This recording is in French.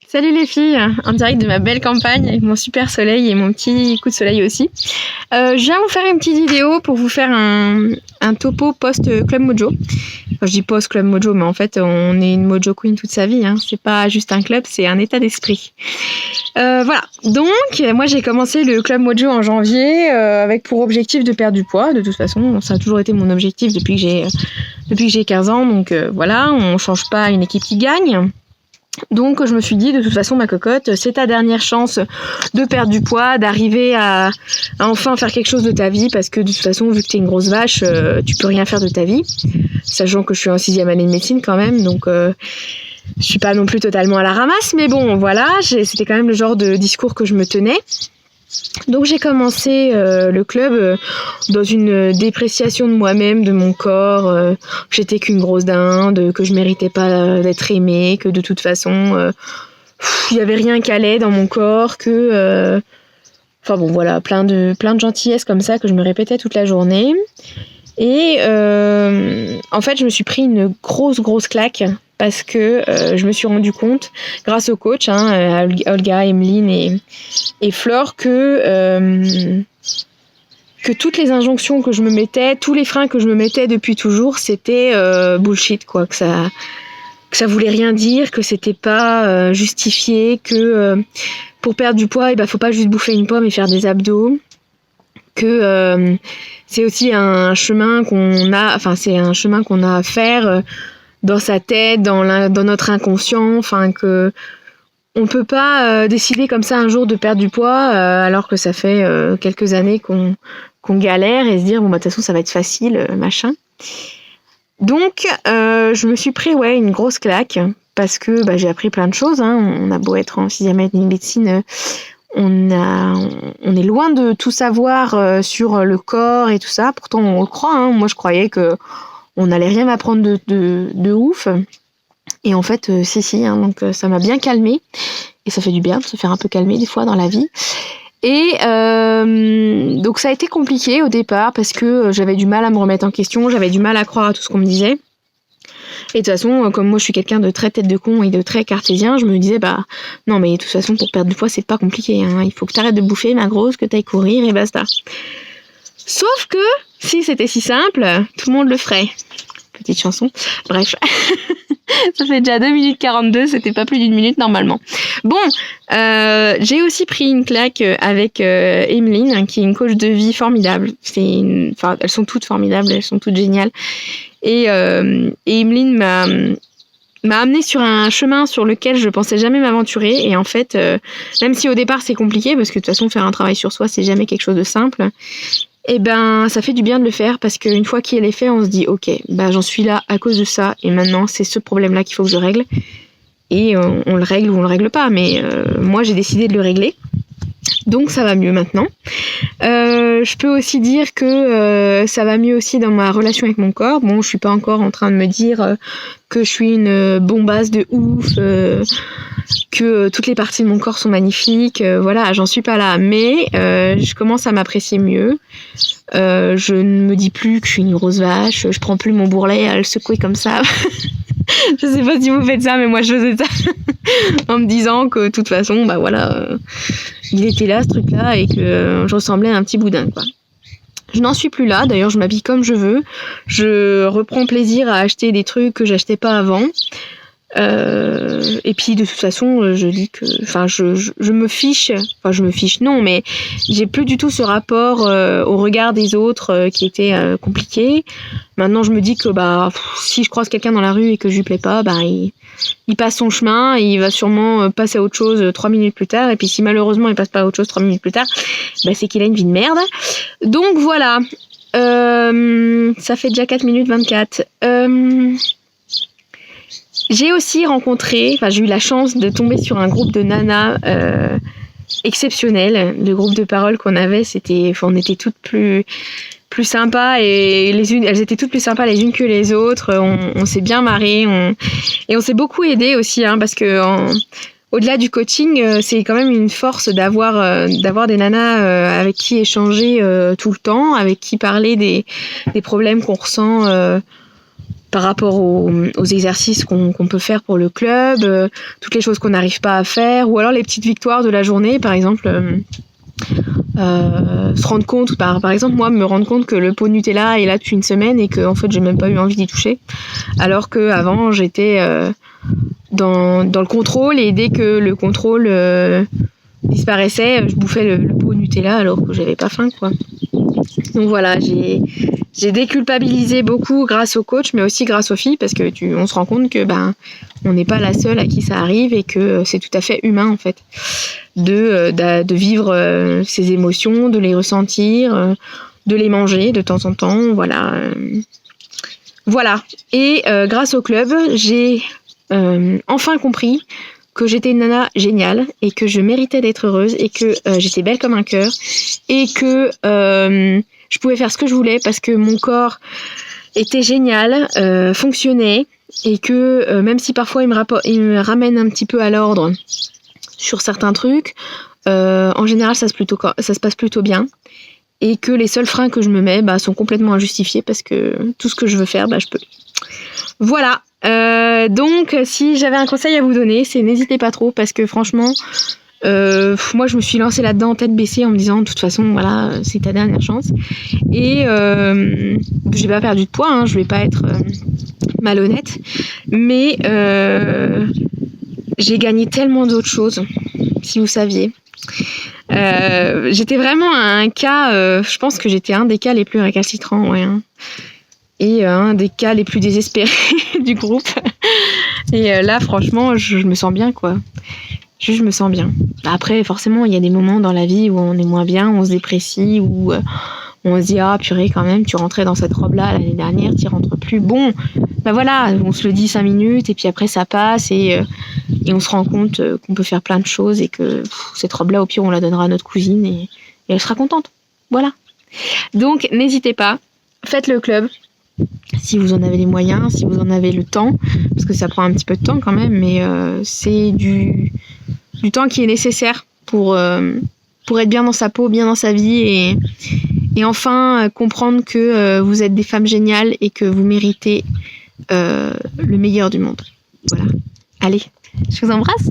Salut les filles, en direct de ma belle campagne avec mon super soleil et mon petit coup de soleil aussi. Je viens vous faire une petite vidéo pour vous faire un topo post-Club Mojo. Enfin, je dis post-Club Mojo, mais en fait on est une Mojo Queen toute sa vie, hein. C'est pas juste un club, c'est un état d'esprit. Voilà, donc moi j'ai commencé le Club Mojo en janvier avec pour objectif de perdre du poids. De toute façon, ça a toujours été mon objectif depuis que j'ai 15 ans, donc voilà, on change pas une équipe qui gagne. Donc je me suis dit, de toute façon ma cocotte, c'est ta dernière chance de perdre du poids, d'arriver à enfin faire quelque chose de ta vie, parce que de toute façon, vu que t'es une grosse vache, tu peux rien faire de ta vie, sachant que je suis en 6e année de médecine quand même, donc je suis pas non plus totalement à la ramasse, mais bon voilà, c'était quand même le genre de discours que je me tenais. Donc j'ai commencé le club dans une dépréciation de moi-même, de mon corps, que j'étais qu'une grosse dinde, que je méritais pas d'être aimée, que de toute façon il y avait rien qui allait dans mon corps, que enfin bon voilà, plein de gentillesses comme ça que je me répétais toute la journée. Et en fait je me suis pris une grosse claque parce que je me suis rendu compte, grâce au coach, Olga, Emeline et Flore, que toutes les injonctions que je me mettais, tous les freins que je me mettais depuis toujours, c'était bullshit, quoi, que ça voulait rien dire, que c'était pas justifié, que pour perdre du poids, faut pas juste bouffer une pomme et faire des abdos, que c'est aussi un chemin qu'on a à faire dans sa tête, dans notre inconscient, enfin que on peut pas décider comme ça un jour de perdre du poids alors que ça fait quelques années qu'on galère et se dire bon bah de toute façon ça va être facile, machin. Donc je me suis pris une grosse claque parce que j'ai appris plein de choses, hein. On a beau être en 6e année de médecine, on est loin de tout savoir sur le corps et tout ça. Pourtant on le croit, hein. Moi je croyais que on n'allait rien m'apprendre de ouf. Et en fait, si, hein, donc ça m'a bien calmée. Et ça fait du bien de se faire un peu calmer des fois dans la vie. Et donc ça a été compliqué au départ parce que j'avais du mal à me remettre en question, j'avais du mal à croire à tout ce qu'on me disait. Et de toute façon, comme moi je suis quelqu'un de très tête de con et de très cartésien, je me disais non mais de toute façon pour perdre du poids c'est pas compliqué, hein. Il faut que t'arrêtes de bouffer ma grosse, que t'ailles courir et basta. Sauf que si c'était si simple, tout le monde le ferait. Petite chanson. Bref. Ça fait déjà 2 minutes 42, c'était pas plus d'une minute normalement. Bon, j'ai aussi pris une claque avec Emeline, qui est une coach de vie formidable. Elles sont toutes formidables, elles sont toutes géniales. Et Emeline m'a amenée sur un chemin sur lequel je pensais jamais m'aventurer. Et en fait, même si au départ c'est compliqué, parce que de toute façon faire un travail sur soi c'est jamais quelque chose de simple, et ça fait du bien de le faire parce qu'une fois qu'il est fait, on se dit ok, j'en suis là à cause de ça et maintenant c'est ce problème-là qu'il faut que je règle. Et on le règle ou on le règle pas, mais moi j'ai décidé de le régler. Donc ça va mieux maintenant. Je peux aussi dire que ça va mieux aussi dans ma relation avec mon corps. Bon, je suis pas encore en train de me dire que je suis une bombasse de ouf, que toutes les parties de mon corps sont magnifiques. Voilà, j'en suis pas là. Mais je commence à m'apprécier mieux. Je ne me dis plus que je suis une grosse vache. Je prends plus mon bourrelet à le secouer comme ça. Je sais pas si vous faites ça, mais moi je faisais ça en me disant que de toute façon, il était là ce truc-là et que je ressemblais à un petit boudin, quoi. Je n'en suis plus là, d'ailleurs je m'habille comme je veux. Je reprends plaisir à acheter des trucs que j'achetais pas avant. Et puis de toute façon je dis que je me fiche, non, mais j'ai plus du tout ce rapport au regard des autres qui était compliqué. Maintenant je me dis que si je croise quelqu'un dans la rue et que je lui plais pas, il passe son chemin et il va sûrement passer à autre chose 3 minutes plus tard, et puis si malheureusement il passe pas à autre chose 3 minutes plus tard, c'est qu'il a une vie de merde. Donc voilà, ça fait déjà 4 minutes 24. J'ai aussi j'ai eu la chance de tomber sur un groupe de nanas exceptionnel. Le groupe de parole qu'on avait, on était toutes plus sympas et elles étaient toutes plus sympas les unes que les autres. On s'est bien marrés, et on s'est beaucoup aidés aussi, hein, parce que au-delà du coaching, c'est quand même une force d'avoir des nanas avec qui échanger tout le temps, avec qui parler des problèmes qu'on ressent par rapport aux exercices qu'on peut faire pour le club, toutes les choses qu'on n'arrive pas à faire, ou alors les petites victoires de la journée, par exemple. Se rendre compte, par exemple moi me rendre compte que le pot Nutella est là depuis une semaine et que en fait j'ai même pas eu envie d'y toucher, alors que avant j'étais dans le contrôle, et dès que le contrôle disparaissait, je bouffais le pot Nutella alors que j'avais pas faim, quoi. Donc voilà, j'ai déculpabilisé beaucoup grâce au coach, mais aussi grâce aux filles, parce que on se rend compte que on n'est pas la seule à qui ça arrive, et que c'est tout à fait humain en fait de vivre ces émotions, de les ressentir, de les manger de temps en temps, voilà. Et grâce au club, j'ai enfin compris que j'étais une nana géniale, et que je méritais d'être heureuse, et que j'étais belle comme un cœur, et que je pouvais faire ce que je voulais parce que mon corps était génial, fonctionnait, et que même si parfois il me ramène un petit peu à l'ordre sur certains trucs, en général ça se passe plutôt bien, et que les seuls freins que je me mets sont complètement injustifiés, parce que tout ce que je veux faire, je peux. Voilà. Donc si j'avais un conseil à vous donner, c'est n'hésitez pas trop, parce que franchement moi je me suis lancée là-dedans tête baissée en me disant de toute façon voilà, c'est ta dernière chance, et j'ai pas perdu de poids, hein, je vais pas être malhonnête, mais j'ai gagné tellement d'autres choses, si vous saviez. J'étais vraiment un cas, je pense que j'étais un des cas les plus récalcitrants, ouais, hein. Et un des cas les plus désespérés du groupe. Et là, franchement, je me sens bien, quoi. Je me sens bien. Après, forcément, il y a des moments dans la vie où on est moins bien, on se déprécie, où on se dit « Ah, purée, quand même, tu rentrais dans cette robe-là l'année dernière, tu rentres plus. » Bon, voilà, on se le dit 5 minutes, et puis après, ça passe, et on se rend compte qu'on peut faire plein de choses, et que cette robe-là, au pire, on la donnera à notre cousine, et elle sera contente. Voilà. Donc, n'hésitez pas, faites le club. Si vous en avez les moyens, si vous en avez le temps, parce que ça prend un petit peu de temps quand même, mais c'est du temps qui est nécessaire pour être bien dans sa peau, bien dans sa vie, et enfin comprendre que vous êtes des femmes géniales, et que vous méritez le meilleur du monde. Voilà. Allez, je vous embrasse.